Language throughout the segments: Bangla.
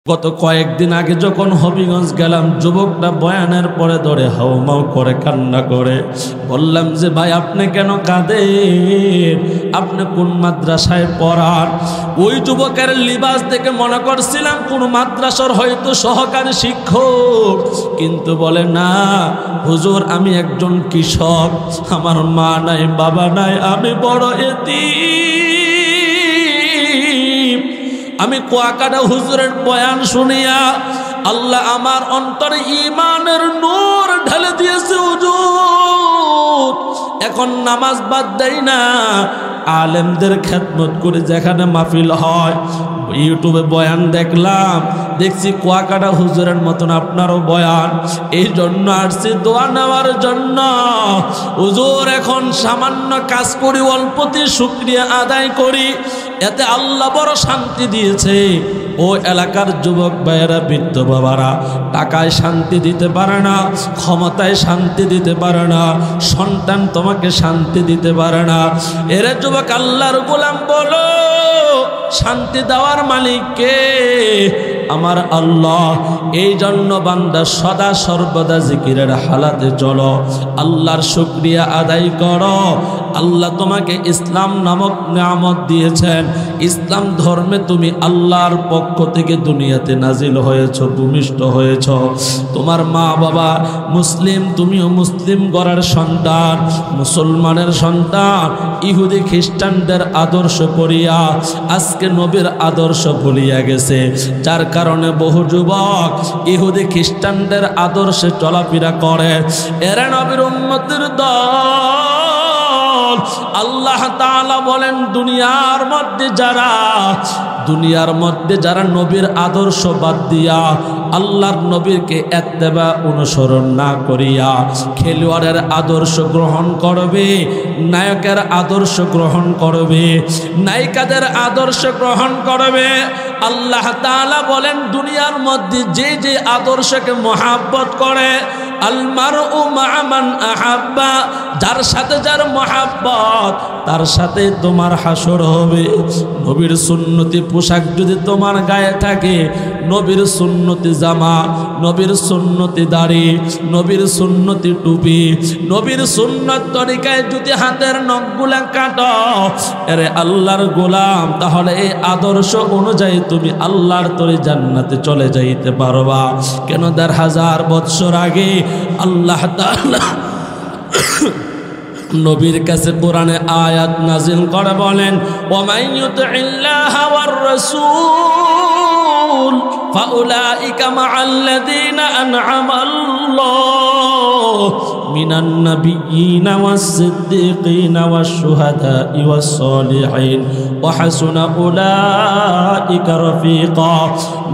গত কয়েকদিন আগে যখন হবিগঞ্জ গেলাম, যুবকটা বয়ানের পরে ধরে হাউমাউ করে কান্না করে। বললাম যে ভাই আপনি কেন কাঁদেন, আপনি কোন মাদ্রাসায় পড়ান? ওই যুবকের লিবাস দেখে মনে করছিলাম কোন মাদ্রাসার হয়তো সহকারী শিক্ষক, কিন্তু বলে না হুজুর আমি একজন কৃষক, আমার মা নাই বাবা নাই, আমি বড় এতিম। আমি কুয়াকাটা হুজুরের বয়ান শুনিয়া আল্লাহ আমার অন্তরে ঈমানের নূর ঢেলে দিয়েছে হুজুর। এখন নামাজ বাদ দেই না, আলেমদের খেদমত করে যেখানে মাহফিল হয়, ইউটিউবে বয়ান দেখলাম, দেখছি কুয়াকাটা হুজুরের মতন আপনারও বয়ান। এই জন্য আসছি দোয়া নেওয়ার জন্য। হুজুর এখন সামান্য কাজ করি, অল্পতে শুকরিয়া আদায় করি, এতে আল্লাহ বড় শান্তি দিয়েছে। ও এলাকার যুবক ভাইয়েরা, বৃদ্ধ বাবারা, টাকায় শান্তি দিতে পারে না, ক্ষমতায় শান্তি দিতে পারে না, সন্তান তোমাকে শান্তি দিতে পারে না। এরে যুবক আল্লাহর গোলাম বলো, শান্তি দেওয়ার মালিক কে? আমার আল্লাহ। এই জন্য বান্দা সদা সর্বদা জিকিরের হালাতে চলো, আল্লাহর শুকরিয়া আদায় করো। আল্লাহ তোমাকে ইসলাম নামক নিয়ামত দিয়েছেন, ইসলাম ধর্মে তুমি আল্লাহর পক্ষ থেকে দুনিয়াতে নাজিল হয়েছ, ভূমিষ্ঠ হয়েছ। তোমার মা বাবা মুসলিম, তুমিও মুসলিম ঘরের সন্তান, মুসলমানের সন্তান। ইহুদি খ্রিস্টানদের আদর্শ করিয়া আজকে নবীর আদর্শ ভুলিয়া গেছে, যার কারণে বহু যুবক ইহুদি খ্রিস্টানদের আদর্শে চলাফেরা করে। এরা নবীর উম্মতের দল। আল্লাহ তাআলা বলেন দুনিয়ার মধ্যে যারা নবীর আদর্শ বাদ দিয়া আল্লাহর নবীকে ইত্তেবা অনুসরণ না করিয়া খেলোয়াড়ের আদর্শ গ্রহণ করবে, নায়কের আদর্শ গ্রহণ করবে, নায়িকাদের আদর্শ গ্রহণ করবে, আল্লাহ তাআলা বলেন দুনিয়ার মধ্যে যে যে আদর্শকে মহাব্বত করে, আল মারউ মা মান আহাব্বা, যার সাথে যার মহাব্বত তার সাথে তোমার হাসর হবে। নবীর সুন্নতি পোশাক যদি তোমার গায়ে থাকে, নবীর সুন্নতি জামা, নবীর সুন্নতি দাড়ি, নবীর সুন্নতি টুপি, নবীর সুন্নত তরিকায় যদি হাতের নখগুলা কাটো, আরে আল্লাহর গোলাম, তাহলে এই আদর্শ অনুযায়ী তুমি আল্লাহর তরি জান্নাতে চলে যাইতে পারবা। কেন ১,৫০০ বছর আগে আল্লাহ তাআলা নবীর কাছে কোরআনে আয়াত নাজিল করে বলেন, ওয়া ইউতিল্লাহা ওয়ার রাসূল ফাউলাইকা মাআল্লাযীনা আন'আমাল্লাহু মিনান নাবিয়্যিনা ওয়াস-সিদ্দীকিনা ওয়াশ-শুহাদা'i ওয়াস-সালিহিন ওয়া হাসুনা উলাইকা রাফীকা।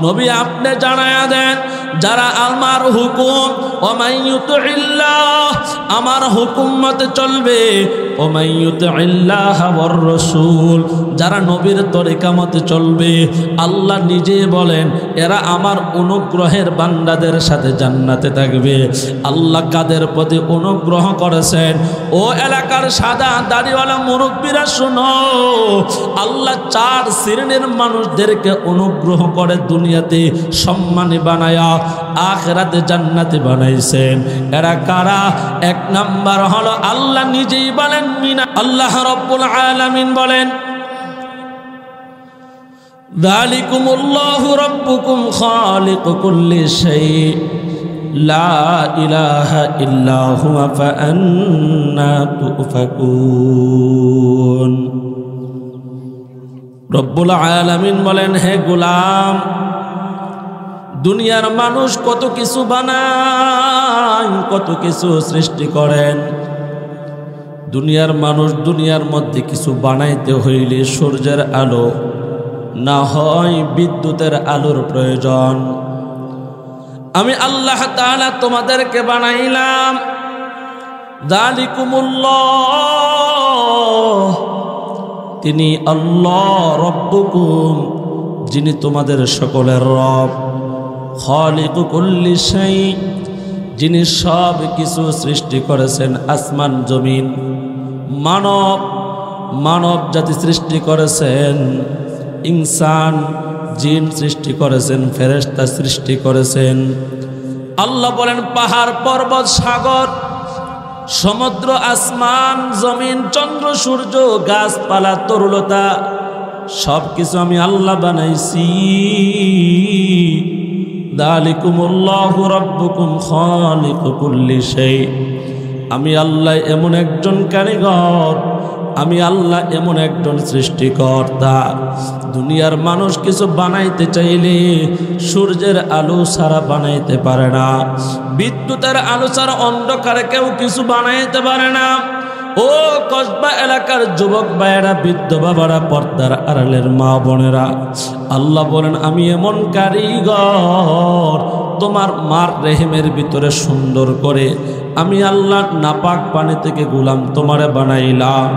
নবী আপনি জানায়া দেন, যারা আমার হুকুম ওয়া ইউতিল্লাহ, আমার হুকুম মতে চলবে, ওয়া ইউতিল্লাহা ওয়ার রাসূল, যারা নবীর তরিকা মতে চলবে, আল্লাহ নিজে বলেন এরা আমার অনুগ্রহের বান্দাদের সাথে জান্নাতে থাকবে। আল্লাহ কাদের প্রতি অনুগ্রহ করেছেন? ও এলাকার সাদা দাড়িওয়ালা মুরব্বীরা শোনো, আল্লাহ 4 শ্রেণীর মানুষদেরকে অনুগ্রহ করে দুনিয়াতে সম্মানী বানায়া আখিরাতে জান্নাতে বানাইছেন। এরা কারা? 1 নাম্বার হলো আল্লাহ নিজেই বলেন, আল্লাহ রাব্বুল আলামিন বলেন, যালিকুমুল্লাহু রাব্বুকুম খালিকু কুল্লি শাই লা ইলাহা ইল্লা হুয়া ফাআন্না তুফাকুন। রব্বুল আলামিন বলেন, হে গোলাম, দুনিয়ার মানুষ কত কিছু বানায়, কত কিছু সৃষ্টি করেন। দুনিয়ার মানুষ দুনিয়ার মধ্যে কিছু বানাইতে হইলে সূর্যের আলো না হয় বিদ্যুতের আলোর প্রয়োজন। আমি আল্লাহ তাআলা তোমাদেরকে বানাইলাম, যালিকুমুল্লাহ, তিনি আল্লাহ রব্বুকুম, যিনি তোমাদের সকলের রব, খালিকু কুল্লি শাই, যিনি সব কিছু সৃষ্টি করেছেন, আসমান জমিন, মানব জাতি সৃষ্টি করেছেন, ইনসান জিন সৃষ্টি করেছেন, ফেরেশতা সৃষ্টি করেছেন। আল্লাহ বলেন পাহাড় পর্বত সাগর সমুদ্র আসমান জমিন চন্দ্র সূর্য গাছপালা তরুলতা সব কিছু আমি আল্লাহ বানাইছি। যালিকুমুল্লাহু রাব্বুকুম খালিকু কুল্লি শাই। আমি আল্লাহ এমন একজন কারিগর, আমি আল্লাহ এমন একজন সৃষ্টিকর্তা। দুনিয়ার মানুষ কিছু বানাইতে চাইলে সূর্যের আলো ছাড়া বানাইতে পারে না, বিদ্যুতের আলো ছাড়া অন্ধকারে কেউ কিছু বানাইতে পারে না। ও কসবা এলাকার যুবক ভাইয়েরা, বৃদ্ধ বাবারা, পর্দার আড়ালের মা বোনেরা, আল্লাহ বলেন আমি এমন কারিগর, তোমার মার রেহেমের ভিতরে সুন্দর করে আমি আল্লাহ নাপাক পানি থেকে গোলাম তোমারে বানাইলাম।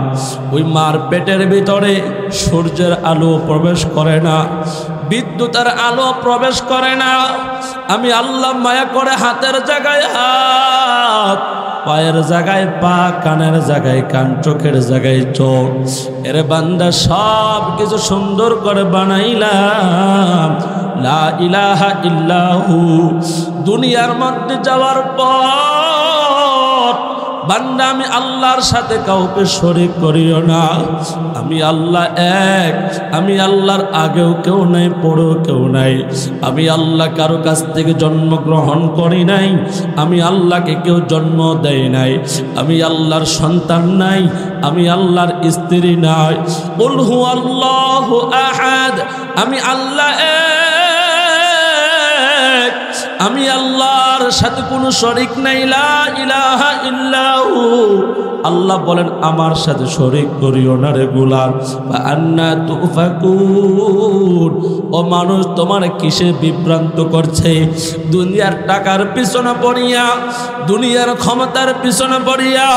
ওই মার পেটের ভিতরে সূর্যের আলো প্রবেশ করে না, বিদ্যুতের আলো প্রবেশ করে না। আমি আল্লাহ মায়া করে হাতের জায়গায় হাত, পায়ের জায়গায় পা, কানের জায়গায় কান, চোখের জায়গায় চোখ, এর বান্দা সব কিছু সুন্দর করে বানাইলাম। লা ইলাহা ইল্লাহু। দুনিয়ার মধ্যে যাওয়ার পর বান্দা আমি আল্লাহর সাথে কাউকে শরীক করিও না। আমি আল্লাহ এক, আমি আল্লাহর আগেও কেউ নাই, পরেও কেউ নাই। আমি আল্লাহ কারো কাছ থেকে জন্মগ্রহণ করি নাই, আমি আল্লাহকে কেউ জন্ম দেয় নাই। আমি আল্লাহর সন্তান নাই, আমি আল্লাহর স্ত্রী নাই। কুল হুয়াল্লাহু আহাদ। আমি আল্লাহ এক, আমি আল্লাহর সাথে কোনো শরীক নাই। লা ইলাহা ইল্লাহু। আল্লাহ বলেন আমার সাথে শরীক করিও না রে গোলাম। আন্না তুফাকুন। ও মানুষ, তোমার কিসে বিভ্রান্ত করছে? দুনিয়ার টাকার পিছনে পড়িয়া, দুনিয়ার ক্ষমতার পিছনে পড়িয়া,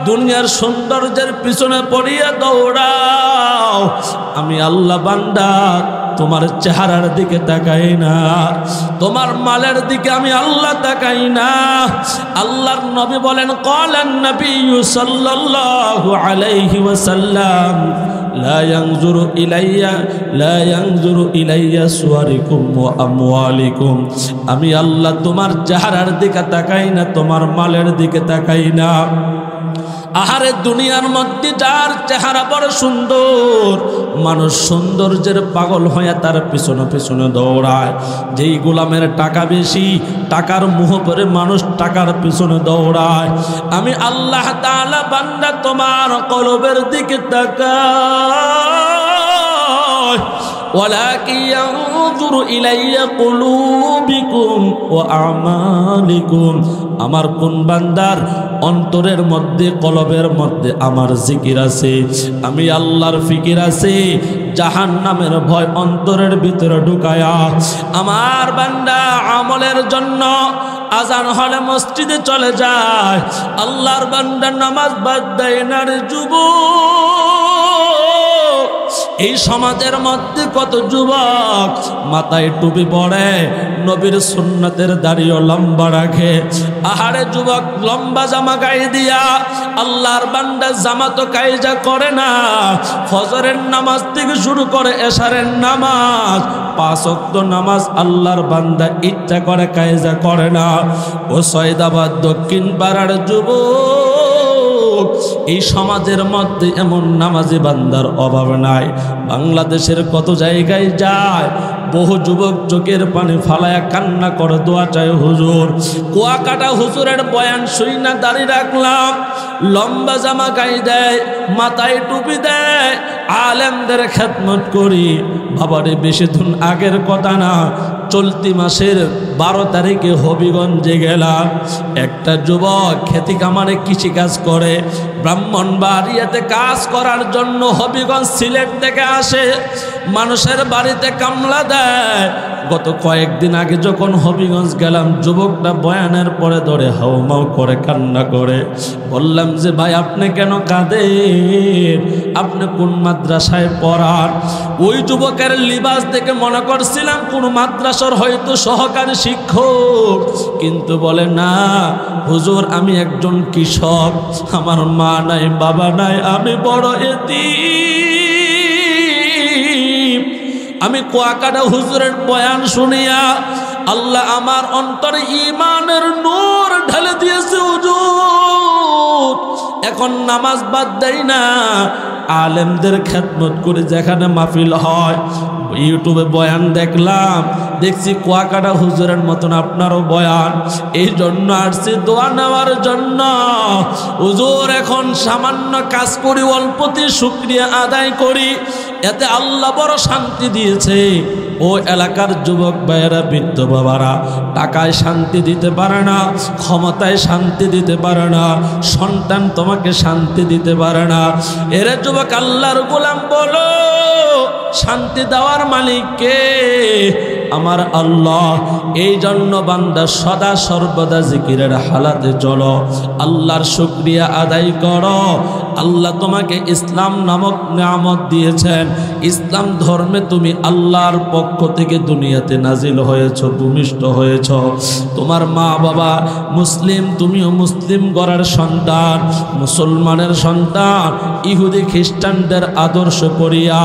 দুনিয়ার সৌন্দর্যের পিছনে পড়িয়া দৌড়াও। আমি আল্লাহ বান্দা তোমার চেহারার দিকে তাকাই না, তোমার মালের দিকে আমি আল্লাহ তাকাই না। আল্লাহর নবী বলেন ক্বালান নবী সাল্লাল্লাহু আলাইহি ওয়াসাল্লাম লা ইয়ানজুরু ইলাইয়া সুওয়ারিকুম ওয়া আমওয়ালিকুম। আমি আল্লাহ তোমার চেহারার দিকে তাকাই না, তোমার মালের দিকে তাকাই না। আহারে দুনিয়ার মধ্যে যার চেহারা বড় সুন্দর, মানুষ সৌন্দর্যের পাগল হয়ে তার পিছনে পিছনে দৌড়ায়। যেই গোলামের টাকা বেশি, টাকার মোহ করে মানুষ টাকার পিছনে দৌড়ায়। আমি আল্লাহ তাআলা বান্দা তোমার কলবের দিকে তাকাই। ওয়ালাকিন ইয়ানজুরু ইলাইয়া কুলুবিকুম ওয়া আমালিকুম। আমার কোন বান্দার অন্তরের মধ্যে, কলবের মধ্যে আমার জিকির আছে, আমি আল্লাহর ফিকির আছে, জাহান্নামের ভয় অন্তরের ভিতরে ঢুকায়া আমার বান্দা আমলের জন্য আজান হলে মসজিদে চলে যায়। আল্লাহর বান্দা নামাজ বাদ দেয় না রে যুবক। এই সমাজের মধ্যে কত যুবক মাথায় টুপি পড়ে, নবীর সুন্নাতের দাড়িও লম্বা রাখে। আহারে যুবক লম্বা জামা গায়ে দিয়া আল্লাহর বান্দা জামা তো কায়জা করে না। ফজরের নামাজ থেকে শুরু করে এশারের নামাজ, 5 ওয়াক্ত নামাজ আল্লাহর বান্দা ইচ্ছা করে কায়জা করে না। ও সয়দাবাদ দক্ষিণ পাড়ার যুবক, এই সমাজের মধ্যে এমন নামাজি বান্দার অভাব নাই। বাংলাদেশের কত জায়গায় যায়, বহু যুবক চোখের পানি ফালায়া কান্না করে দোয়া চায় হুজুর। কুয়াকাটা হুজুরের বয়ান শুই না দাড়ি রাখলাম, লম্বা জামা গায়ে দেয়, মাথায় টুপি দেয়, আলেমদের খেদমত করি। বাবারে বেশি দিন আগের কথা না, চলতি মাসের 12 তারিখে হবিগঞ্জে গেলাম। একটা যুবক খেতি কামারে কৃষিকাজ করে, ব্রাহ্মণবাড়িয়াতে কাজ করার জন্য হবিগঞ্জ সিলেট থেকে আসে, মানুষের বাড়িতে কামলা দেয়। গত কয়েকদিন আগে যখন হবিগঞ্জ গেলাম, যুবকটা বয়ানের পরে ধরে হাউমাউ করে কান্না করে। বললাম যে ভাই আপনি কেন কাঁদেন, আপনি কোন মাদ্রাসায় পড়ান? ওই যুবকের লিবাস দেখে মনে করছিলাম কোন মাদ্রাসার হয়তো সহকারী শিক্ষক, কিন্তু বলে না হুজুর আমি একজন কৃষক, আমার মা নাই বাবা নাই, আমি বড় এতিম। আমি কুয়াকাটা হুজুরের বয়ান শুনিয়া আল্লাহ আমার অন্তরে ঈমানের নূর ঢেলে দিয়েছে হুজুর। এখন নামাজ বাদ দেই না, আলেমদের খেদমত করে যেখানে মাহফিল হয়, ইউটিউবে বয়ান দেখলাম, দেখছি কুয়াকাটা হুজুরের মতন আপনারও বয়ান, এই জন্য আসছি দোয়া নেওয়ার জন্য। হুজুর এখন সামান্য কাজ করি, অল্পতে শুকরিয়া আদায় করি, এতে আল্লাহ বড় শান্তি দিয়েছে। ও এলাকার যুবক ভাইয়েরা, বৃদ্ধ বাবারা, টাকায় শান্তি দিতে পারে না, ক্ষমতায় শান্তি দিতে পারে না, সন্তান তোমাকে শান্তি দিতে পারে না। এরে যুবক, আল্লাহর গোলাম বলো, শান্তি দেওয়ার মালিক কে? আমার আল্লাহ। এই জন্য বান্দা সদা সর্বদা জিকিরের হালাতে চলো, আল্লাহর শুকরিয়া আদায় করো। আল্লাহ তোমাকে ইসলাম নামক নিয়ামত দিয়েছেন, ইসলাম ধর্মে তুমি আল্লাহর পক্ষ থেকে দুনিয়াতে নাজিল হয়েছ, ভূমিষ্ঠ হয়েছ। তোমার মা বাবা মুসলিম, তুমিও মুসলিম ঘরের সন্তান, মুসলমানের সন্তান। ইহুদি খ্রিস্টানদের আদর্শ করিয়া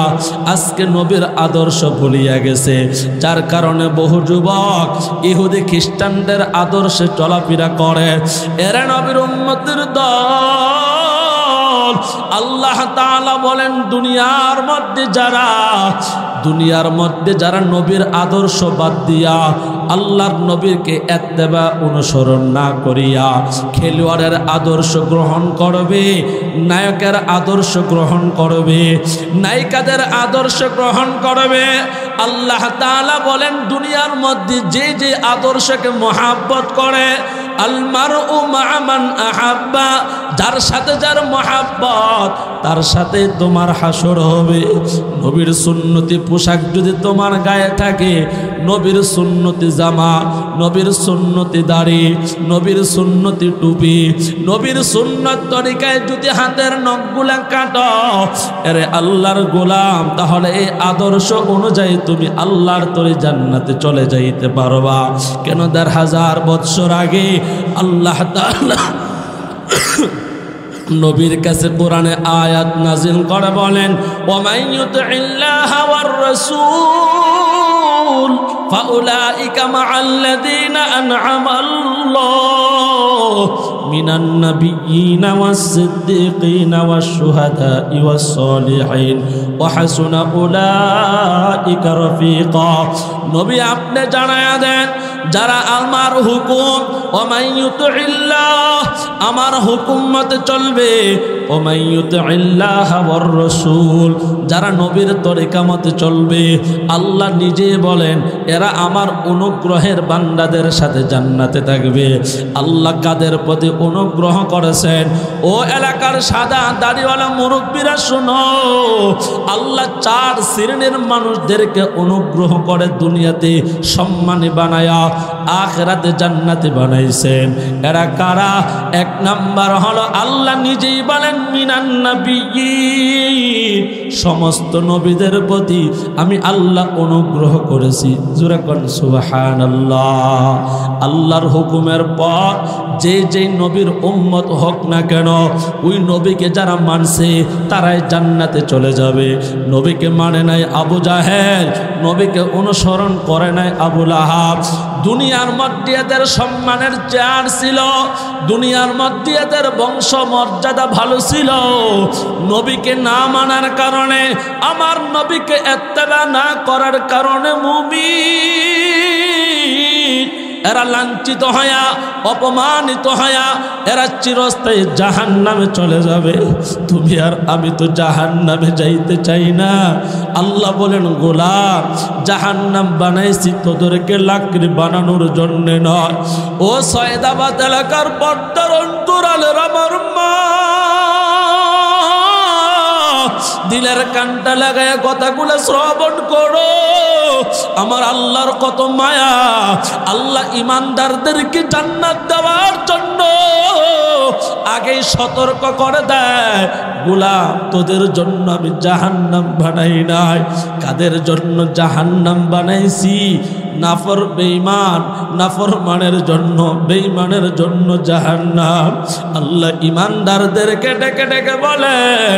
আজকে নবীর আদর্শ ভুলিয়া গেছে, যার কারণে বহু যুবক ইহুদি খ্রিস্টানদের আদর্শে চলাফেরা করে। এরা নবীর উম্মতের দল। আল্লাহ তাআলা বলেন, দুনিয়ার মধ্যে যারা নবীর আদর্শ বাদ দিয়া আল্লাহর নবীকে ইত্তেবা অনুসরণ না করিয়া খেলোয়াড়ের আদর্শ গ্রহণ করবে, নায়কের আদর্শ গ্রহণ করবে, নায়িকাদের আদর্শ গ্রহণ করবে, আল্লাহ তাআলা বলেন দুনিয়ার মধ্যে যে যে আদর্শকে মহাব্বত করে, আল মারউ মা মান আহাব্বা, যার সাথে যার মহাব্বত তার সাথে তোমার হাসর হবে। নবীর সুন্নতি পোশাক যদি তোমার গায়ে থাকে, নবীর সুন্নতি জামা, নবীর সুন্নতি দাড়ি, নবীর সুন্নতি টুপি, নবীর সুন্নত তরিকায় যদি হাতের নখগুলা কাটো, আরে আল্লাহর গোলাম, তাহলে এই আদর্শ অনুযায়ী তুমি আল্লাহর তরি জান্নাতে চলে যাইতে পারবা। কেন ১,৫০০ বছর আগে আল্লাহ তাআলা নবীর কাছে কোরআনে আয়াত নাজিল করে বলেন, ওয়া ইউতিল্লাহা ওয়ার রাসূল ফাউলাইকা মাআল্লাযীনা আন'আমাল্লাহু মিনান নাবিয়্যিনা ওয়াস-সিদ্দীকিনা ওয়াশ-শুহাদা'i ওয়াস-সালিহিন ওয়া হাসুনা উলাইকা রাফীকা। নবী আপনি জানায়া দেন, যারা আমার হুকুম, ওয়া মান ইউতিল্লাহ, আমার হুকুম মতে চলবে, ওয়া মান ইউতিল্লাহা ওয়ার রাসূল, যারা নবীর তরিকা মতে চলবে, আল্লাহ নিজে বলেন এরা আমার অনুগ্রহের বান্দাদের সাথে জান্নাতে থাকবে। আল্লাহ কাদের প্রতি অনুগ্রহ করেছেন? ও এলাকার সাদা দাড়িওয়ালা মুরব্বীরা শোনো, আল্লাহ 4 শ্রেণীর মানুষদেরকে অনুগ্রহ করে দুনিয়াতে সম্মানী বানায়া আখিরাতে জান্নাতে বানাইছেন। এরা কারা? 1 নাম্বার হলো আল্লাহ নিজেই বলেন, মিনান নাবিয়্যিন, সমস্ত নবীদের প্রতি আমি আল্লাহ অনুগ্রহ করেছি। জোরে কোন সুবহানাল্লাহ। আল্লাহর হুকুমের পর যে যে নবীর উম্মত হোক না কেন, ওই নবীকে যারা মানছে তারাই জান্নাতে চলে যাবে। নবীকে মানে নাই আবু জাহেল, নবীকে অনুসরণ করে নাই আবু লাহাব। দুনিয়ার মধ্যে এদের সম্মানের চেয়ার ছিল, দুনিয়ার মধ্যে এদের বংশ মর্যাদা ভালো ছিল। নবীকে না মানার কারণে, আমার নবীকে ইত্তেবা না করার কারণে মুমিন এরা লাঞ্ছিত হয়া, অপমানিত হয়া এরা চিরস্থায়ী জাহান্নামে চলে যাবে। তুমি আর আমি তো জাহান্নামে যাইতে চাই না। আল্লাহ বলেন, গোলাম, জাহান্নাম বানাইছি তোদেরকে লাকড়ি বানানোর জন্য নয়। ও সয়দাবাদ এলাকার পর্দার অন্তরালের আমার মা, দিলের কানটা লাগায় কথাগুলো শ্রবণ করো। আমার আল্লাহর কত মায়া। আল্লাহ ইমানদারদেরকে জান্নাত দেওয়ার জন্য আগেই সতর্ক করে দেয়, গোলাম তোদের জন্য আমি জাহান্নাম বানাই নাই। কাদের জন্য জাহান্নাম বানাইছি? নাফরমানের জন্য, বেঈমানের জন্য জাহান্নাম। আল্লাহ ইমানদারদেরকে ডেকে ডেকে বলেন,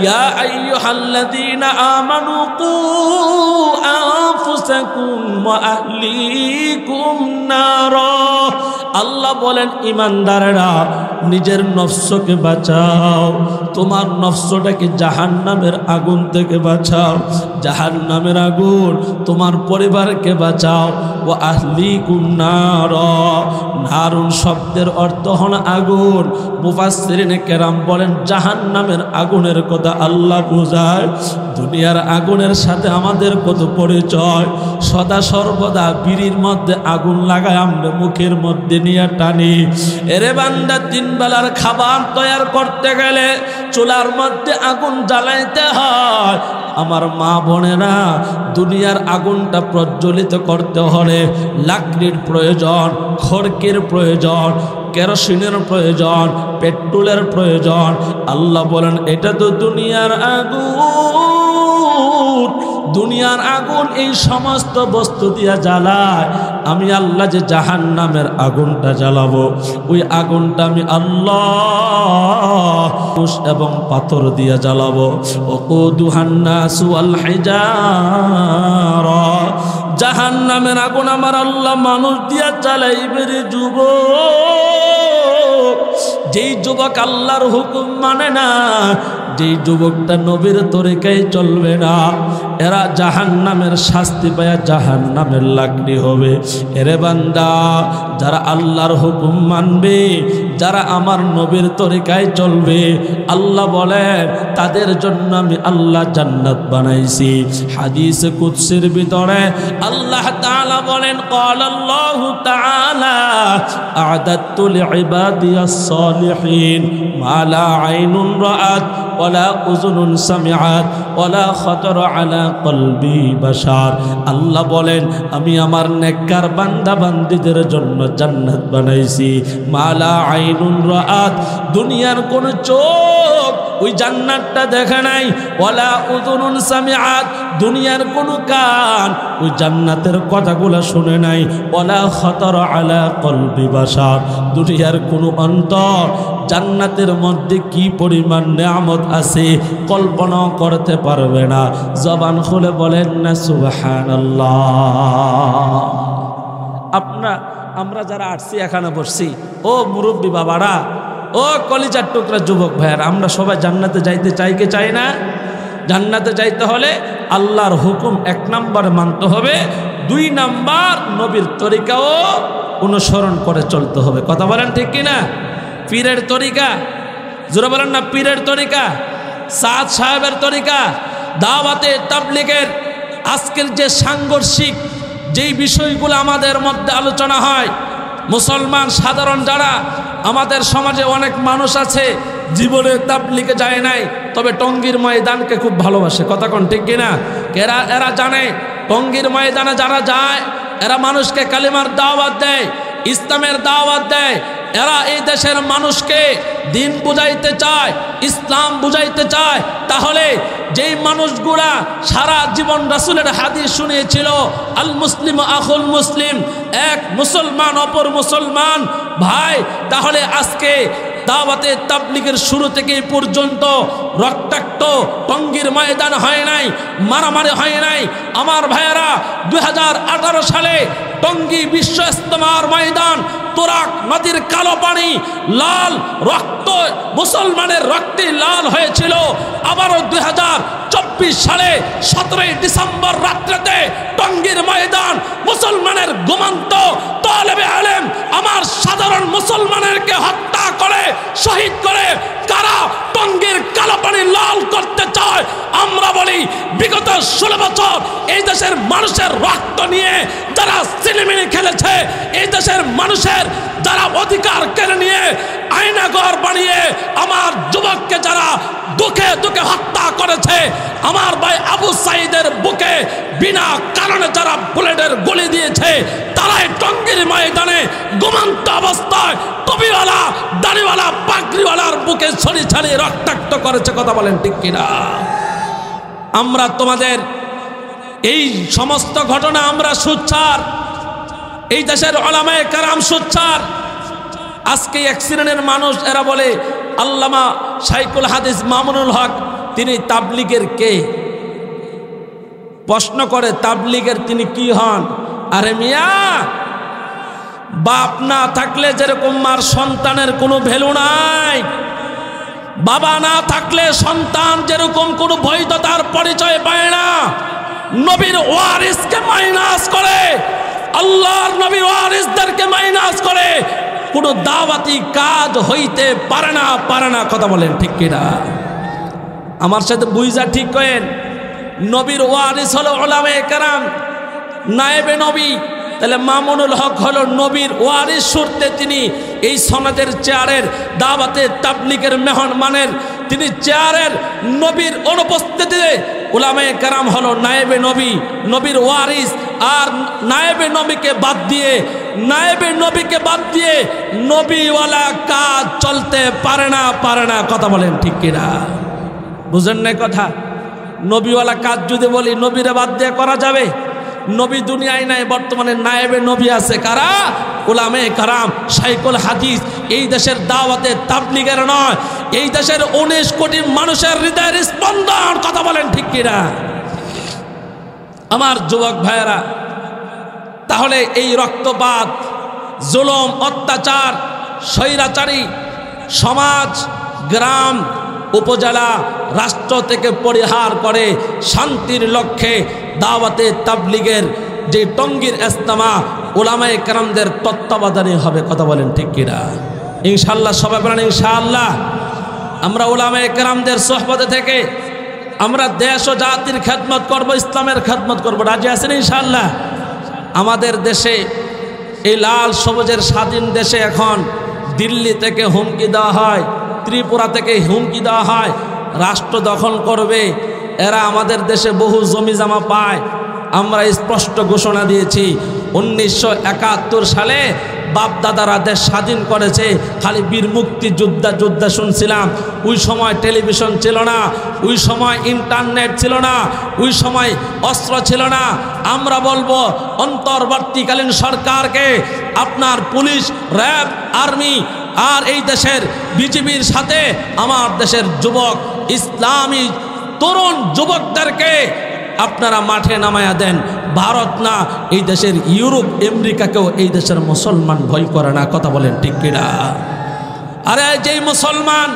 ইয়া আইয়ুহাল্লাযীনা আমানু কু আনফুসাকুম ওয়া আহলিকুম নারা। আল্লাহ বলেন, ইমানদারেরা নিজের নফসকে বাঁচাও, তোমার নফসটাকে জাহান্নামের আগুন থেকে বাঁচাও, জাহান্নামের আগুন তোমার পরিবারকে বাঁচাও। ও আহলিকুম নার, নারুন শব্দের অর্থ হল আগুন। মুফাসসিরিনে কেরাম বলেন জাহান্নামের আগুনের কথা আল্লাহ বোঝায়। দুনিয়ার আগুনের সাথে আমাদের কত পরিচয়, সদা সর্বদা বিড়ির মধ্যে আগুন লাগায় আমরা মুখের মধ্যে নিয়ে টানি। এরে বান্দা, তিন বেলার খাবার তৈরি করতে গেলে চুলার মধ্যে আগুন জ্বালাইতে হয়। আমার মা বোনেরা, দুনিয়ার আগুনটা প্রজ্বলিত করতে হলে লাকড়ির প্রয়োজন, খড়কির প্রয়োজন, কেরোসিনের প্রয়োজন, পেট্রোলের প্রয়োজন। আল্লাহ বলেন এটা তো দুনিয়ার আগুন, দুনিয়ার আগুন এই সমস্ত বস্তু দিয়া জ্বালায়। আমি আল্লাহ যে জাহান্নামের আগুনটা জ্বালাবো, ওই আগুনটা আমি আল্লাহ এবং পাথর দিয়া জ্বালাবো। ওকুদুহান নাসু ওয়াল হিজারা, জাহান্নামের আগুন আমার আল্লাহ মানুষ দিয়া জ্বালাইবে রে যুবক। যেই যুবক আল্লাহর হুকুম মানে না, যেই যুবকটা নবীর তরিকায় চলবে না, এরা জাহান্নামের শাস্তি পায়া জাহান্নামের লাকড়ি হবে। এরে বান্দা, যারা আল্লাহর হুকুম মানবে, যারা আমার নবীর তরিকায় চলবে, আল্লাহ বলেন তাদের জন্য আমি আল্লাহ জান্নাত বানাইছি। হাদিস কুদসির ভিতরে আল্লাহ তাআলা বলেন, ক্বালা আল্লাহু তাআলা আ'দাতু লিইবাদিয়াস সালিহিন মা লা আইনুন রাআত ওয়ালা উযুনুন সামিআত ওয়ালা খাতারা আলা কলবি বাশার। আল্লাহ বলেন আমি আমার নেককার বান্দা বান্দীদের জন্য জান্নাত বানাইছি। মা লা আইনুন রাআত, দুনিয়ার কোন চোখ ওই জান্নাতটা দেখে নাই। ওয়ালা উযুনুন সামিআত, দুনিয়ার কোন কান ওই জান্নাতের কথাগুলো শুনে নাই। ওয়ালা খাতারা আলা কলবি বাশার, দুনিয়ার কোন অন্তর জান্নাতের মধ্যে কি পরিমাণ নিয়ামত আছে কল্পনা করতে পারবে না। জবান খুলে বলেন না সুবহানাল্লাহ। আমরা যারা আসছি এখানে বসছি, ও মুরব্বী বাবারা, ও কলিজার টুকরা যুবক ভাইয়ার, আমরা সবাই জান্নাতে যাইতে চাই কি চাই না? জান্নাতে যাইতে হলে আল্লাহর হুকুম 1 নম্বরে মানতে হবে, 2 নম্বর নবীর তরিকাও অনুসরণ করে চলতে হবে। কথা বলেন ঠিক কিনা? পীরের তরিকা, জোরে বলেন না, পীরের তরিকা, সাদ সাহেবের তরিকা, দাওয়াতে তাবলীগের আজকের যে সাংঘর্ষিক যেই বিষয়গুলো আমাদের মধ্যে আলোচনা হয়, মুসলমান সাধারণ যারা আমাদের সমাজে অনেক মানুষ আছে জীবনে তাবলীগে যায় নাই, তবে টঙ্গীর ময়দানকে খুব ভালোবাসে। কথা কোন ঠিক কিনা? এরা জানে টঙ্গীর ময়দানে যারা যায়, এরা মানুষকে কালিমার দাওয়াত দেয়, ইসলামের দাওয়াত দেয়। এরা এই দেশের মানুষকে দিন বুঝাইতে চায়, ইসলাম বুঝাইতে চায়। তাহলে যেই মানুষগুলা সারা জীবন রাসূলের হাদিস শুনিয়েছিল, আল মুসলিম আখুল মুসলিম, এক মুসলমান অপর মুসলমান ভাই, তাহলে আজকে দাওয়াতে তাবলীগের শুরু থেকে পর্যন্ত রক্তাক্ত টঙ্গীর ময়দান হয় নাই, মারামারি হয় নাই। আমার ভাইয়েরা 2018 সালে টঙ্গী বিশ্ব ইজতেমার ময়দান, তোরাক নদীর কালো পানি, লাল রক্ত, মুসলমানের রক্তে লাল হয়েছিল। আবারও 2024 সালে 17 ডিসেম্বর রাত্রেতে টঙ্গীর ময়দান মুসলমানের ঘুমন্ত তালেবে আলেম, আমার সাধারণ মুসলমানেরকে হত্যা করে শহীদ করে কারা টঙ্গীর কালো পানি লাল করতে চায়? আমরা বলি বিগত 16 বছর এই দেশের মানুষের রক্ত নিয়ে যারা সিনেমিনি খেলেছে, এই দেশের মানুষের যারা অধিকার কেড়ে নিয়ে আয়নাঘর বানিয়ে আমার যুবককে যারা দুঃখে দুঃখে হত্যা করেছে, আমার ভাই আবু সাইদের বুকে বিনা কারণে যারা বুলেটের গুলি দিয়েছে, তারাই টঙ্গী জঙ্গির ময়দানে ঘুমন্ত অবস্থায় টুপিওয়ালা দাড়িওয়ালা পাগড়িওয়ালার বুকে ছড়ি ছাড়িয়ে রক্তাক্ত করেছে। কথা বলেন ঠিক কিনা? আমরা তোমাদের এই সমস্ত ঘটনা আমরা সুচ্চার, এই দেশের উলামায়ে কেরাম সুচ্চার। আজকে এক শ্রেণীর মানুষ এরা বলে আল্লামা শাইখুল হাদিস মামুনুল হক তিনি তাবলীগের কে? প্রশ্ন করে তাবলীগের তিনি কি হন? আরে মিয়া, বাপ না থাকলে যেরকম মার সন্তানের কোনো ভ্যালু নাই, বাবা না থাকলে সন্তান যেরকম কোনো বৈধতার পরিচয় পায় না, নবীর ওয়ারিসকে মাইনাস করে, আল্লাহর নবীর ওয়ারিসদেরকে মাইনাস করে কোনো দাওয়াতি কাজ হইতে পারে না। কথা বলেন ঠিক কিনা? আমার সাথে বুঝা ঠিক করেন। নবীর ওয়ারিস হলো উলামায়ে কেরাম, নায়েবে নবী। তাহলে মামুনুল হক হলো নবীর ওয়ারিস সুরতে তিনি এই সনদের চেয়ারের দাওয়াতে তাবলীগের মেহমানের তিনি চেয়ারের নবীর অনুপস্থিতিতে উলামায়ে কেরাম হলো নায়েবে নবী, নবীর ওয়ারিস। আর নায়েবে নবীকে বাদ দিয়ে নবীওয়ালা কাজ চলতে পারে না। কথা বলেন ঠিক কিনা? বুঝেন না কথা? নবীওয়ালা কাজ যদি বলি নবীরে বাদ দিয়ে করা যাবে? নবী দুনিয়ায় নাই, বর্তমানে নায়েবে নবী আছে কারা? উলামায়ে কেরাম, শাইখুল হাদিস। এই দেশের দাওয়াতে তাবলীগের নয়, এই দেশের 19 কোটি মানুষের হৃদয়ের স্পন্দন। কথা বলেন ঠিক কিনা? আমার যুবক ভাইয়েরা, তাহলে এই রক্তপাত, জুলুম, অত্যাচার, স্বৈরাচারী সমাজ, গ্রাম, উপজেলা, রাষ্ট্র থেকে পরিহার করে শান্তির লক্ষ্যে দাওয়াতে তাবলীগের যে টঙ্গীর ইজতেমা উলামায়ে কেরামদের তত্ত্বাবধানে হবে। কথা বলেন ঠিক কিনা? ইনশাআল্লাহ, সবাই বলেন ইনশাআল্লাহ। আমরা উলামায়ে কেরামদের সোহবতে থেকে আমরা দেশ ও জাতির খেদমত করব, ইসলামের খেদমত করব। রাজি আছেন ইনশাআল্লাহ? আমাদের দেশে, এই লাল সবুজের স্বাধীন দেশে এখন দিল্লি থেকে হুমকি দেওয়া হয়, ত্রিপুরা থেকে হুমকি দেওয়া হয় রাষ্ট্র দখল করবে। এরা আমাদের দেশে বহু জমি জমা পায়। আমরা স্পষ্ট ঘোষণা দিয়েছি 1971 সালে বাপ দাদারা দেশ স্বাধীন করেছে। খালি বীর মুক্তিযোদ্ধা শুনছিলাম। ওই সময় টেলিভিশন ছিল না, ওই সময় ইন্টারনেট ছিল না, ওই সময় অস্ত্র ছিল না। আমরা বলবো অন্তর্বর্তীকালীন সরকারকে আপনার পুলিশ, র্যাব, আর্মি আর এই দেশের বিজিবির সাথে আমার দেশের যুবক, ইসলামী তরুণ যুবকদেরকে আপনারা মাঠে নামায়া দেন। ভারত না, এই দেশের ইউরোপ, আমেরিকাকেও এই দেশের মুসলমান ভয় করে না। কথা বলেন ঠিক কিনা? আরে যেই মুসলমান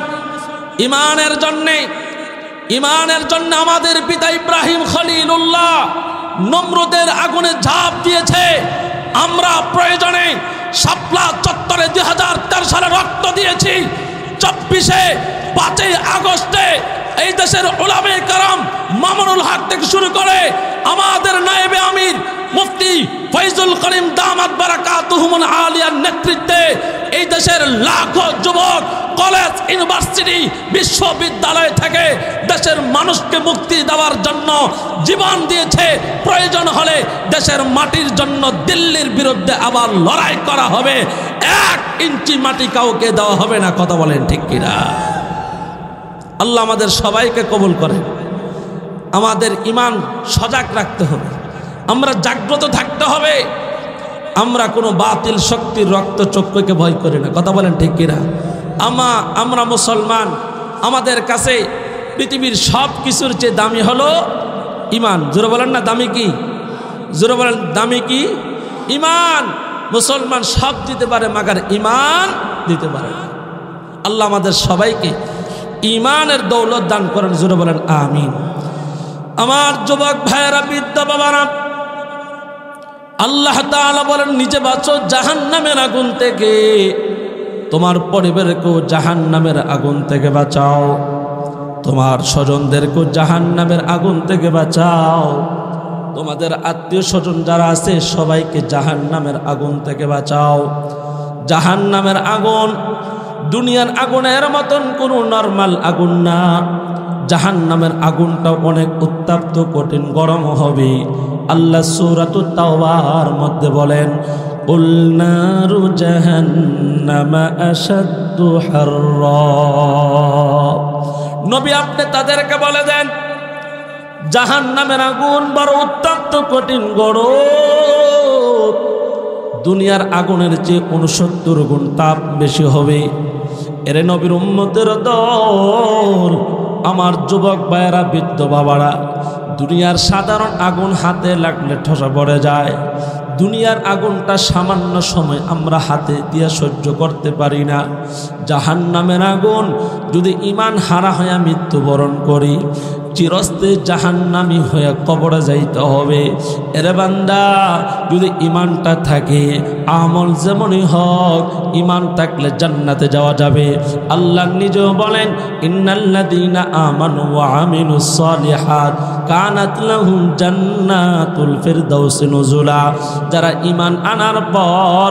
ইমানের জন্য আমাদের পিতা ইব্রাহিম খলিলুল্লাহ নমরুদের আগুনে ঝাঁপ দিয়েছে, আমরা প্রয়োজনে শাপলা চত্বরে 2013 সালে রক্ত দিয়েছি। 5ই আগস্টে এই দেশের উলামায়ে কেরাম মামুনুল হক থেকে শুরু করে আমাদের নায়েবে আমির মুফতি ফয়জুল করিম দামাত বারাকাতুহুমুল আলিয়ার নেতৃত্বে এই দেশের লাখো যুবক কলেজ, ইউনিভার্সিটি, বিশ্ববিদ্যালয় থেকে দেশের মানুষকে মুক্তি দেওয়ার জন্য জীবন দিয়েছে। প্রয়োজন হলে দেশের মাটির জন্য দিল্লির বিরুদ্ধে আবার লড়াই করা হবে। 1 ইঞ্চি মাটি কাউকে দেওয়া হবে না। কথা বলেন ঠিক কিনা? আল্লাহ আমাদের সবাইকে কবুল করে। আমাদের ঈমান সজাগ রাখতে হবে, আমরা জাগ্রত থাকতে হবে। আমরা কোনো বাতিল শক্তির রক্তচক্ষুকে ভয় করি না। কথা বলেন ঠিক কিনা? আমরা মুসলমান, আমাদের কাছে পৃথিবীর সব কিছুর চেয়ে দামি হলো ঈমান। জোরে বলেন না দামি কি? জোরে বলেন দামি কি? ঈমান। মুসলমান সব দিতে পারে, মাগার ঈমান দিতে পারে না। আল্লাহ আমাদের সবাইকে ঈমানের দৌলত দান করেন। জোরে বলেন আমিন। আমার যুবক ভাইয়েরা, বৃদ্ধ বাবারা, আল্লাহ তাআলা বলেন নিজে বাঁচো জাহান্নামের আগুন থেকে, তোমার পরিবারকেও জাহান্নামের আগুন থেকে বাঁচাও, তোমার স্বজনদেরকেও জাহান্নামের আগুন থেকে বাঁচাও, তোমাদের আত্মীয় স্বজন যারা আছে সবাইকে জাহান্নামের আগুন থেকে বাঁচাও। জাহান্নামের আগুন দুনিয়ার আগুনের মতন কোনো নরমাল আগুন না। জাহান্নামের আগুনটা অনেক উত্তপ্ত, কঠিন, গরম হবে। আল্লাহ সূরাতুত তাওবার মধ্যে বলেন কুল নারু জাহান্নামা আশাদ্দু হাররা। নবী আপনি তাদেরকে বলে দেন জাহান্নামের আগুন বড় উত্তপ্ত কঠিন গরম, দুনিয়ার আগুনের চেয়ে 69 গুণ তাপ বেশি হবে। এরে নবীর উম্মতের দল, আমার যুবক ভাইয়েরা, বৃদ্ধ বাবারা, দুনিয়ার সাধারণ আগুন হাতে লাগলে ঠসা পড়ে যায়। দুনিয়ার আগুনটা সামান্য সময় আমরা হাতে দিয়ে সহ্য করতে পারি না। জাহান্নামের আগুন যদি ঈমান হারা হয়ে মৃত্যুবরণ করি, চিরস্থায়ী জাহান্নামী হয়ে কবরে যাইতে হবে। এরে বান্দা, যদি ঈমানটা থাকে, আমল যেমনই হোক, ঈমান থাকলে জান্নাতে যাওয়া যাবে। আল্লাহ নিজেও বলেন ইন্নাল্লাযীনা আমানু ওয়া আমিলুস সালিহাত কানাত লাহুম জান্নাতুল ফিরদাউসি নুজুলা। যারা ঈমান আনার পর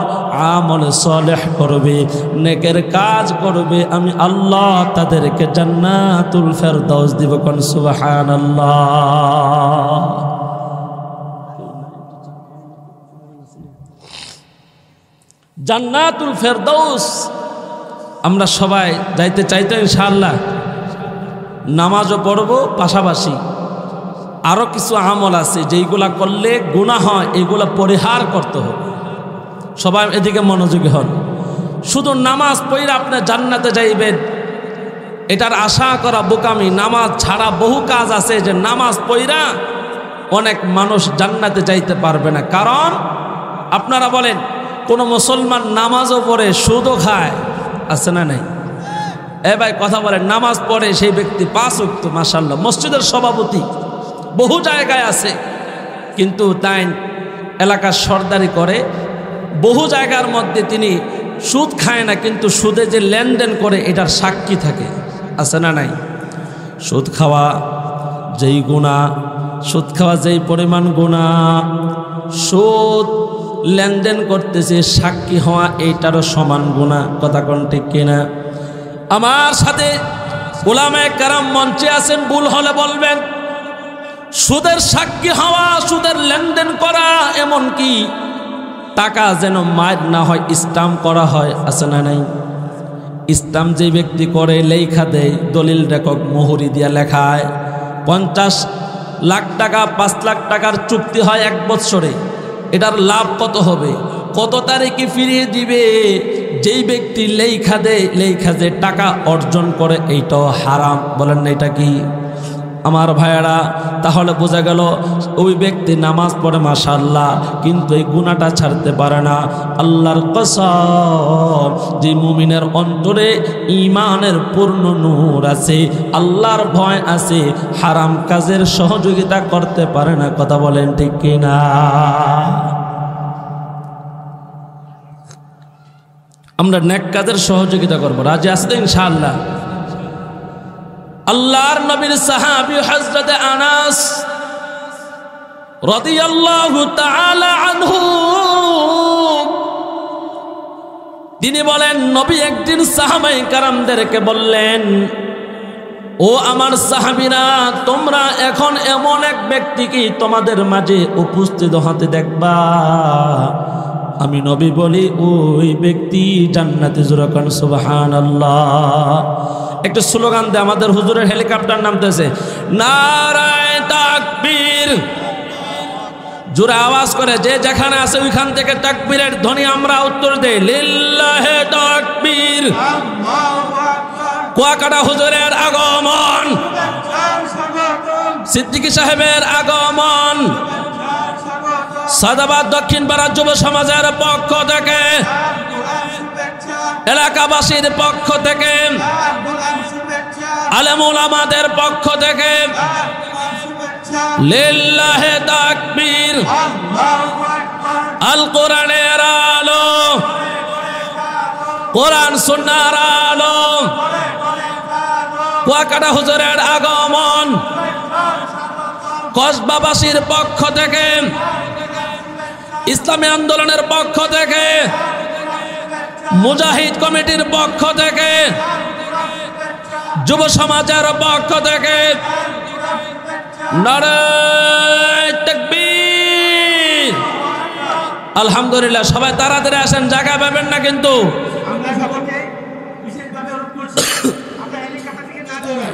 আমল সালেহ করবে, নেকের কাজ করবে, আমি আল্লাহ তাদেরকে জান্নাতুল ফিরদাউস দিব। কোন সুবহানাল্লাহ। জান্নাতুল ফেরদাউস আমরা সবাই যাইতে চাইতে ইনশাআল্লাহ। নামাজও পড়ব, পাশাপাশি আরও কিছু আমল আছে যেইগুলা করলে গুনাহ হয়, এইগুলা পরিহার করতে হবে। সবাই এদিকে মনোযোগী হন। শুধু নামাজ পড়ে আপনি জান্নাতে যাইবেন, এটার আশা করা বোকামি। নামাজ ছাড়া বহু কাজ আছে যে নামাজ পড়া অনেক মানুষ জান্নাতে যাইতে পারবে না। কারণ আপনারা বলেন, কোনো মুসলমান নামাজও পড়ে সুদও খায়, আছে না নাই? এ ভাই কথা বলেন, নামাজ পড়ে সেই ব্যক্তি 5 ওয়াক্ত মাশাআল্লাহ মসজিদের সভাপতি, বহু জায়গায় আছে, কিন্তু তাই এলাকার সর্দারি করে। বহু জায়গার মধ্যে তিনি সুদ খায় না, কিন্তু সুদে যে লেনদেন করে এটার সাক্ষী থাকে, আছে না নাই? সুদ খাওয়া যেই গুনাহ, সুদ খাওয়া যেই পরিমাণ গুনাহ, সুদ লেনদেন করতেছে সাক্ষী হওয়া এইটারও সমান গুনাহ। কথা কোন ঠিক কিনা? আমার সাথে উলামায়ে কেরাম মঞ্চে আছেন, ভুল হলে বলবেন। সুদের সাক্ষী হওয়া, সুদের লেনদেন করা, এমন কি টাকা যেন মার না হয় স্টাম্প করা হয়, আছে না নাই? স্টাম্প যে ব্যক্তি করে লেখা দেয়, দলিল রেকক মোহরি দিয়া লেখায়, 50 লাখ টাকা 5 লাখ টাকার চুক্তি হয় 1 বছরে। এটার লাভ কত হবে, কত তারিখে ফিরিয়ে দিবে? যেই ব্যক্তি লেখা দেয়, লেখা যে টাকা অর্জন করে, এইটাও হারাম। বলেন না এটা কি? আমার ভাইয়েরা, তাহলে বোঝা গেল ওই ব্যক্তি নামাজ পড়ে মাশাআল্লাহ, কিন্তু এই গুনাহটা ছাড়তে পারে না। আল্লাহর কসম, যে মুমিনের অন্তরে ঈমানের পূর্ণ নূর আছে, আল্লাহর ভয় আছে, হারাম কাজের সহযোগিতা করতে পারে না। কথা বলেন ঠিক কিনা? আমরা নেক কাজের সহযোগিতা করব, রাজি আছেন ইনশাআল্লাহ? আল্লাহর নবীর সাহাবী হযরত আনাস রাদিয়াল্লাহু তাআলা আনহু, তিনি বলেন, নবী একদিন সাহাবায়ে কেরামদেরকে বললেন, ও আমার সাহাবীরা, তোমরা এখন এমন এক ব্যক্তিকে তোমাদের মাঝে উপস্থিত হতে দেখবা, আমি নবী বলি ওই ব্যক্তি জান্নাতে। জোরে কোন সুবহানাল্লাহ। একটু স্লোগান দে, আমাদের হুজুরের হেলিকপ্টার নামতেছে, নারায়ে তাকবীর। জোরে আওয়াজ করে, যে যেখানে আছে ওইখান থেকে তাকবীরের ধ্বনি আমরা উত্তর দেই, লিল্লাহি তাকবীর। কুয়াকাটা হুজুরের আগমন, সিদ্দিকী সাহেবের আগমন, সাদাবাদ দক্ষিণ পাড়া যুব সমাজের পক্ষ থেকে, এলাকাবাসীর পক্ষ থেকে, আলেম উলামাদের পক্ষ থেকে, লিল্লাহি তাকবীর। আল কোরআনের আলো, কোরআন সুন্নাহর আলো, কুয়াকাটা হুজুরের আগমন, কসবাবাসীর পক্ষ থেকে, ইসলামী আন্দোলনের পক্ষ থেকে, মুজাহিদ কমিটির পক্ষ থেকে, যুব সমাজের পক্ষ থেকে, নারায়ে তাকবীর। আলহামদুলিল্লাহ, সবাই তাড়াতাড়ি আসেন, জায়গা পাবেন না কিন্তু। আমরা সকলকে বিশেষভাবে অনুরোধ করছি, আমরা হেলিকপ্টার থেকে না দৌড়াই।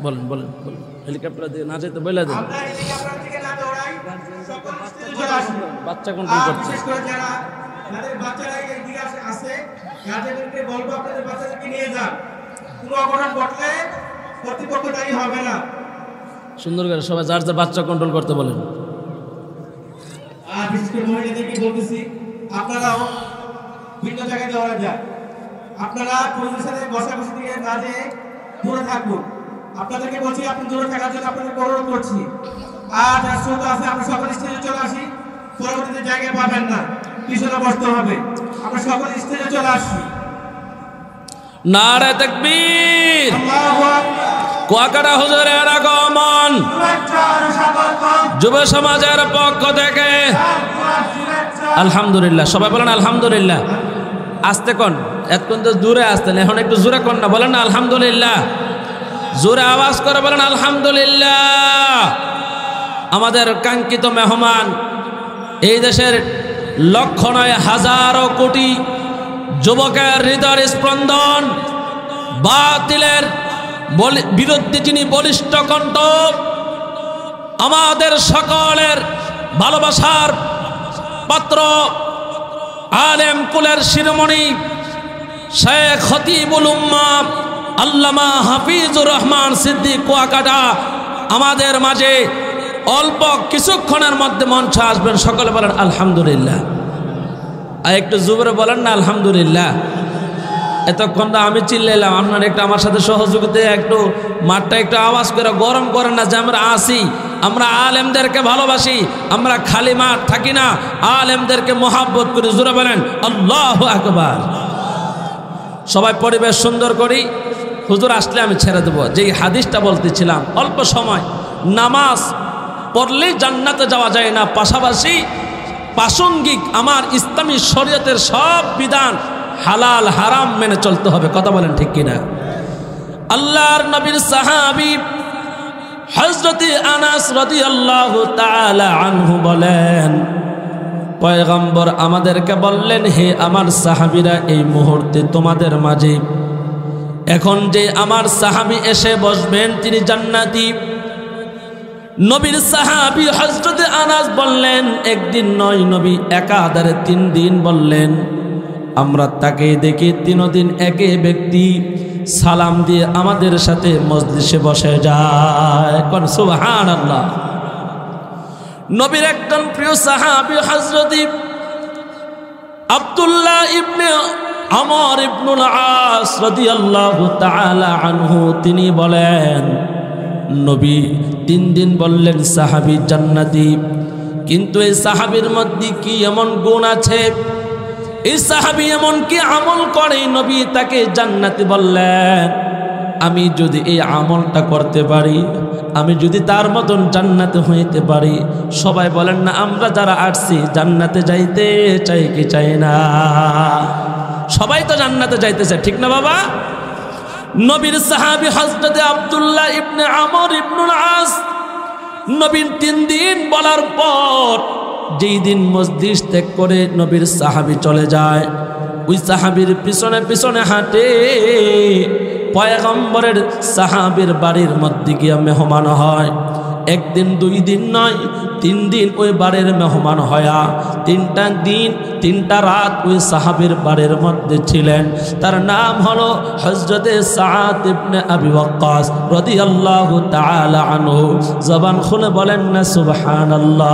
বলেন বলেন বলেন, হেলিকপ্টার দিয়ে না যেতে বলে দেন। আমরা হেলিকপ্টার থেকে না দৌড়াই, সকল স্টেজে চলে আসি। বাচ্চা কন্ট্রোল করতে, বিশেষ করে যাদের বাচ্চারা এদিকে আসে, গার্জেনদেরকে বলবো আপনাদের বাচ্চাদেরকে নিয়ে যান। কোনো অঘটন ঘটলে কর্তৃপক্ষ দায়ী হবে না। সুন্দর করে সবাই যার যার বাচ্চা কন্ট্রোল করতে বলেন। আর বিশেষ করে মহিলাদেরকে বলতেছি, আপনারাও ভিন্ন জায়গায় যাওয়া যায়, আপনারা পুরুষের সাথে বসাবসি থেকে না যেয়ে দূরে থাকবো। আপনাদেরকে বলছি, আপনি দূরে থাকার জন্য আপনাদেরকে অনুরোধ করছি। আর যার শ্রোতা আছে, আমরা সকল স্টেজে চলে আসি, পরবর্তীতে জায়গায় পাবেন না, পিছনে বসতে হবে। আমরা সকল স্টেজে চলে আসছি। নারে তাকবীর, আল্লাহু আকবার। কুয়াকাটা হুজুরের আগমন যুব সমাজের পক্ষ থেকে আলহামদুলিল্লাহ। সবাই বলেন আলহামদুলিল্লাহ। আসতে কোন, এতক্ষণ তো দূরে আসতেন, এখন একটু জোরে কোন না, বলেন না আলহামদুলিল্লাহ। জোরে আওয়াজ করে বলেন আলহামদুলিল্লাহ। আমাদের কাঙ্ক্ষিত মেহমান, এই দেশের লক্ষ নয় হাজারো কোটি যুবকের হৃদয়ের স্পন্দন, বাতিলের বিরুদ্ধে যিনি বলিষ্ঠ কণ্ঠ, আমাদের সকলের ভালোবাসার পাত্র, আলেম কুলের শিরোমণি শেখ খতিবুল উম্মাহ আল্লামা হাফিজুর রহমান সিদ্দিক কুয়াকাটা আমাদের মাঝে অল্প কিছুক্ষণের মধ্যে মঞ্চে আসবেন। সকলে বলেন আলহামদুলিল্লাহ। আর একটু জোরে বলেন না আলহামদুলিল্লাহ। এতক্ষণ তো আমি চিল্লাইলাম, আপনার একটু আমার সাথে সহযোগিতা, একটু মাঠটা একটু আওয়াজ করে গরম করেন না, যে আমরা আসি, আমরা আলেমদেরকে ভালোবাসি, আমরা খালি মাঠ থাকি না, আলেমদেরকে মহাব্বত করি। জোরে বলেন আল্লাহু আকবার। সবাই পরিবেশ সুন্দর করি। হুজুর আসলে আমি ছেড়ে দেবো। যেই হাদিসটা বলতেছিলাম, অল্প সময় নামাজ পড়লেই জান্নাতে যাওয়া যায় না, পাশাপাশি প্রাসঙ্গিক আমার ইসলামী শরীয়তের সব বিধান হালাল হারাম মেনে চলতে হবে। কথা বলেন ঠিক কিনা? আল্লাহর নবীর সাহাবী হযরত আনাস রাদিয়াল্লাহু তাআলা আনহু বলেন, পয়গম্বর আমাদেরকে বললেন, হে আমার সাহাবীরা, এই মুহূর্তে তোমাদের মাঝে এখন যে আমার সাহাবী এসে বসবেন তিনি জান্নাতি। নবীর সাহাবী হযরত আনাস বললেন, একদিন নয় নবী একাধারে 3 দিন বললেন। আমরা তাকে দেখি 3 দিন একে ব্যক্তি সালাম দিয়ে আমাদের সাথে মজলিসে বসে যায়। কোন সুবহানাল্লাহ। নবীর একজন প্রিয় সাহাবী হযরত আব্দুল্লাহ ইবনে আমর ইবনুল আস রাদিয়াল্লাহু তাআলা আনহু, তিনি বলেন, নবী 3 দিন বললেন সাহাবী জান্নাতি, কিন্তু এই সাহাবীর মধ্যে কি এমন গুণ আছে, এই সাহাবী এমন কি আমল করে নবী তাকে জান্নাতি বললেন? আমি যদি এই আমলটা করতে পারি, আমি যদি তার মতন জান্নাতে হইতে পারি। সবাই বলেন না, আমরা যারা আসছি জান্নাতে যাইতে চাই কি চাই না? সবাই তো জান্নাতে যাইতে চায়, ঠিক না বাবা? নবীর সাহাবী হযরত আব্দুল্লাহ ইবনে আমর ইবনুল আস, নবীর 3 দিন বলার পর যেই দিন মসজিদ ত্যাগ করে নবীর সাহাবী চলে যায়, ওই সাহাবীর পিছনে পিছনে হাঁটে পয়গম্বরের সাহাবীর বাড়ির মধ্যে গিয়ে মেহমান হয়। 1 দিন 2 দিন নয়, 3 দিন ওই বাড়ির মেহমান হয়া 3টা দিন 3টা রাত ওই সাহাবীর বাড়ির মধ্যে ছিলেন। তার নাম হলো হযরতে সাআদ ইবনে আবি ওয়াক্কাস রাদিয়াল্লাহু তাআলা আনহু। জবান খুলে বলেন না সুবহানাল্লাহ।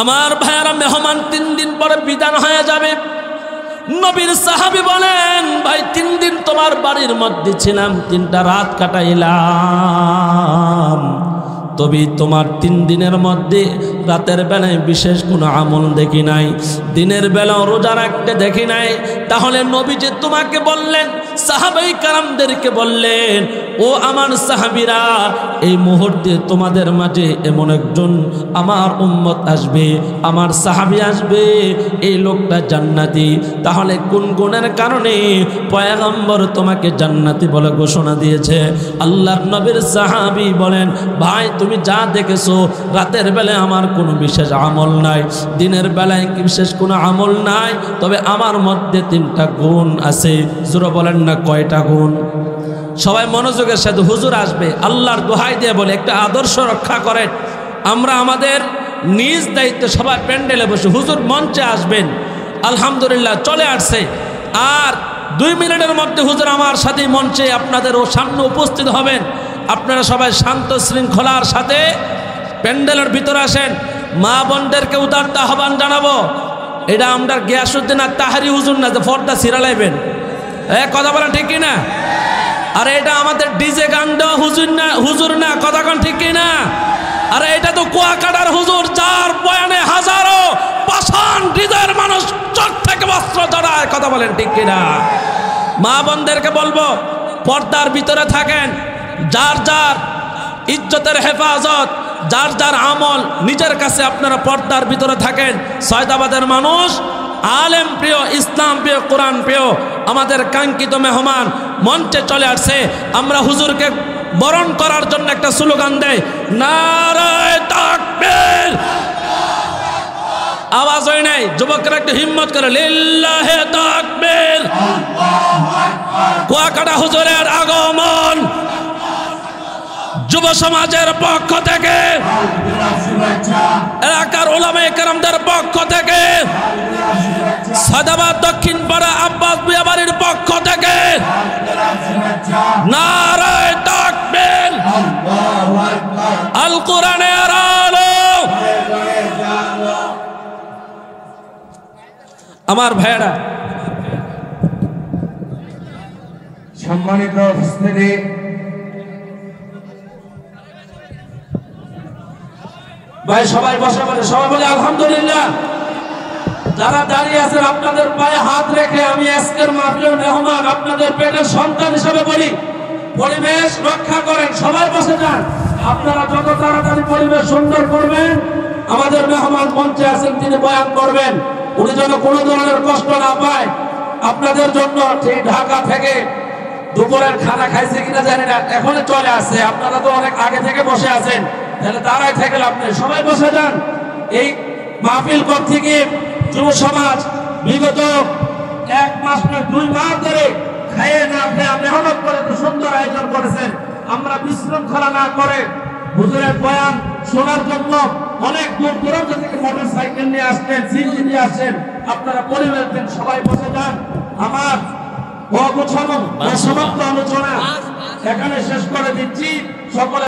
আমার ভাইয়েরা, মেহমান 3 দিন পরে বিদায় হয়ে যাবে। নবীর সাহাবী বলেন, ভাই 3 দিন তোমার বাড়ির মধ্যে ছিলাম, 3টা রাত কাটাইলাম, তবে তোমার 3 দিনের মধ্যে রাতের বেলায় বিশেষ কোনো আমল দেখি নাই, দিনের বেলা রোজা রাখতে দেখি নাই। তাহলে নবী যে তোমাকে বললেন সাহাবাই কারামদেরকে বললেন, ও আমার সাহাবীরা, এই মুহূর্তে তোমাদের মাঝে এমন একজন আমার উম্মত আসবে, আমার সাহাবী আসবে, এই লোকটা জান্নাতি। তাহলে কোন গুণের কারণে পয়গম্বর তোমাকে জান্নাতি বলে ঘোষণা দিয়েছে? আল্লাহর নবীর সাহাবী বলেন, ভাই তুমি যা দেখেছো, রাতের বেলায় আমার কোনো বিশেষ আমল নাই, দিনের বেলায় বিশেষ কোনো আমল নাই, তবে আমার মধ্যে 3টা গুণ আছে। জোরে বলেন না, কয়টা গুণ? সবাই মনোযোগের সাথে, হুজুর আসবে, আল্লাহর দোহাই দিয়ে বলে একটা আদর্শ রক্ষা করেন। আমরা আমাদের নিজ দায়িত্ব সবাই প্যান্ডেলে বসে, হুজুর মঞ্চে আসবেন, আলহামদুলিল্লাহ চলে আসছে, আর 2 মিনিটের মধ্যে হুজুর আমার সাথে মঞ্চে আপনাদের সামনে উপস্থিত হবেন। আপনারা সবাই শান্ত শৃঙ্খলার সাথে প্যান্ডেলের ভিতরে আসেন। মা বোনদেরকে উদারতা আহ্বান জানাবো, এটা আমরা গিয়াসউদ্দিন আর তাহারি হুজুর না যে পর্দা ছিড়ালাইবেন, কথা বলেন ঠিক কিনা? আর এটা আমাদের ডিজে গান দেওয়া হুজুর না, কথা কোন ঠিক কিনা? আরে এটা তো কুয়াকাটার হুজুর, যার বয়ানে হাজারো পাষাণ হৃদয়ের মানুষ চোখ থেকে বস্ত্র জড়ায়, কথা বলেন ঠিক কিনা? মা বোনদেরকে বলবো, পর্দার ভিতরে থাকেন, যার যার ইজ্জতের হেফাজত, যার যার আমল নিজের কাছে আপনারা পর্দার ভিতরে থাকেন। সয়দাবাদের মানুষ আলেম প্রিয়, ইসলাম প্রিয়, কোরআন প্রিয়, আমাদের কাঙ্ক্ষিত মেহমান মঞ্চে চলে আসছে। আমরা হুজুরকে বরণ করার জন্য একটা স্লোগান দেয়, নারায়ে তাকবীর। আওয়াজ হয় নাই, যুবকরা একটু হিম্মত করে, লিল্লাহে তাকবীর। কুয়াকাটা হুজুরের আগমন যুব সমাজের পক্ষ থেকে, এলাকার উলামায়ে কেরামদের পক্ষ থেকে, সাদাবাদ দক্ষিণ পাড়া আব্বাস বিয়া বাড়ির পক্ষ থেকে নারায়ে তাকবীর। আল কোরআনের আলো। আমার ভাইরা, সম্মানিত উপস্থিতি, ভাই সবাই বসে বলে, সবাই বলে আলহামদুলিল্লাহ। যারা দাঁড়িয়ে আছেন আপনাদের পায়ে হাত রেখে আমি আজকের মাহফিলের মেহমান, আপনাদের পেটের সন্তান হিসেবে বলি, পরিবেশ রক্ষা করেন, সবাই বসে যান। আপনারা যত তাড়াতাড়ি পরিবেশ সুন্দর করবেন, আমাদের মেহমান মঞ্চে আছেন, তিনি বয়ান করবেন, উনি যেন কোনো ধরনের কষ্ট না পায়। আপনাদের জন্য ঠিক ঢাকা থেকে দুপুরের খানা খাইছে কিনা জানি না, এখনো চলে আসছে, আপনারা তো অনেক আগে থেকে বসে আছেন, তাহলে দাঁড়ায় থেকে লাভ নেই, সবাই বসে যান। এই মাহফিল কর্তৃক যুব সমাজ বিগত 1 মাস নয় 2 মাস ধরে খাইয়ে না খেয়ে মেহনত করে তো সুন্দর আয়োজন করেছেন। আমরা বিশৃঙ্খলা না করে হুজুরের বয়ান শোনার জন্য অনেক দূর দূরান্ত থেকে মোটরসাইকেল নিয়ে আসছেন, সিএনজি নিয়ে আসছেন, আপনারা পরিবেশ দিন, সবাই বসে যান। আমার অগোছানো সমাপ্ত আলোচনা এখানে শেষ করে দিচ্ছি। সকলে